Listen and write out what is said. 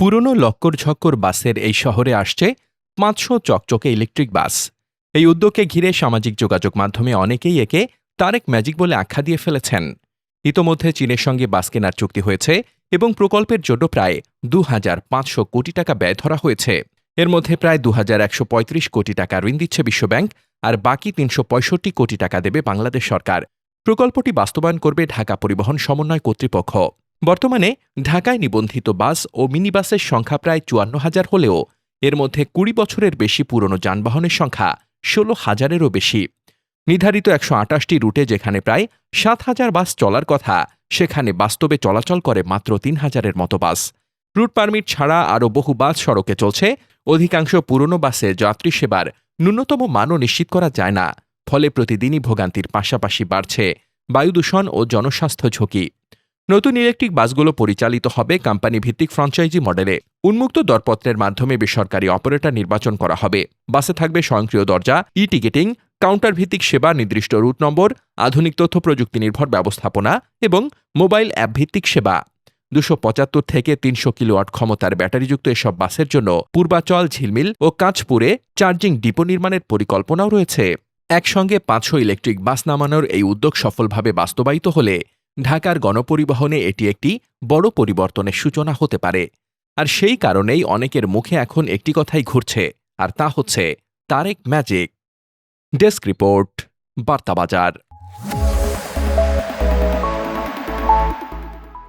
পুরনো লক্কর-ঝক্কর বাসের এই শহরে আসছে ৫০০ চকচকে ইলেকট্রিক বাস। এই উদ্যোগকে ঘিরে সামাজিক যোগাযোগ মাধ্যমে অনেকেই একে তারেক ম্যাজিক বলে আখ্যা দিয়ে ফেলেছেন। ইতোমধ্যে চীনের সঙ্গে বাস কেনার চুক্তি হয়েছে এবং প্রকল্পের জন্য প্রায় ২,৫০০ কোটি টাকা ব্যয় ধরা হয়েছে। এর মধ্যে প্রায় ২,১৩৫ কোটি টাকা ঋণ দিচ্ছে বিশ্বব্যাংক, আর বাকি ৩৬৫ কোটি টাকা দেবে বাংলাদেশ সরকার। প্রকল্পটি বাস্তবায়ন করবে ঢাকা পরিবহন সমন্বয় কর্তৃপক্ষ। বর্তমানে ঢাকায় নিবন্ধিত বাস ও মিনি বাসের সংখ্যা প্রায় ৫৪,০০০ হলেও এর মধ্যে ২০ বছরের বেশি পুরনো যানবাহনের সংখ্যা ১৬,০০০-এরও বেশি। নির্ধারিত ১২৮টি রুটে যেখানে প্রায় ৭,০০০ বাস চলার কথা, সেখানে বাস্তবে চলাচল করে মাত্র ৩,০০০-এর মতো বাস। রুট পারমিট ছাড়া আরও বহু বাস সড়কে চলছে। অধিকাংশ পুরনো বাসে যাত্রী সেবার ন্যূনতম মানও নিশ্চিত করা যায় না। ফলে প্রতিদিনই ভোগান্তির পাশাপাশি বাড়ছে বায়ুদূষণ ও জনস্বাস্থ্য ঝুঁকি। নতুন ইলেকট্রিক বাসগুলো পরিচালিত হবে কোম্পানি ভিত্তিক ফ্র্যাঞ্চাইজি মডেলে। উন্মুক্ত দরপত্রের মাধ্যমে বেসরকারি অপারেটর নির্বাচন করা হবে। বাসে থাকবে স্বয়ংক্রিয় দরজা, টিকেটিং, কাউন্টার ভিত্তিক সেবা, নির্দিষ্ট রুট নম্বর, আধুনিক তথ্য প্রযুক্তি নির্ভর ব্যবস্থাপনা এবং মোবাইল অ্যাপ ভিত্তিক সেবা। ২৭৫ থেকে ৩০০ কিলোওয়াট ক্ষমতার ব্যাটারিযুক্ত এসব বাসের জন্য পূর্বাচল, ঝিলমিল ও কাঁচপুরে চার্জিং ডিপো নির্মাণের পরিকল্পনাও রয়েছে। একসঙ্গে ৫০০ ইলেকট্রিক বাস নামানোর এই উদ্যোগ সফলভাবে বাস্তবায়িত হলে ঢাকার গণপরিবহনে এটি একটি বড় পরিবর্তনের সূচনা হতে পারে। আর সেই কারণেই অনেকের মুখে এখন একটি কথাই ঘুরছে, আর তা হচ্ছে তারেক ম্যাজিক। Desk report, বার্তাবাজার।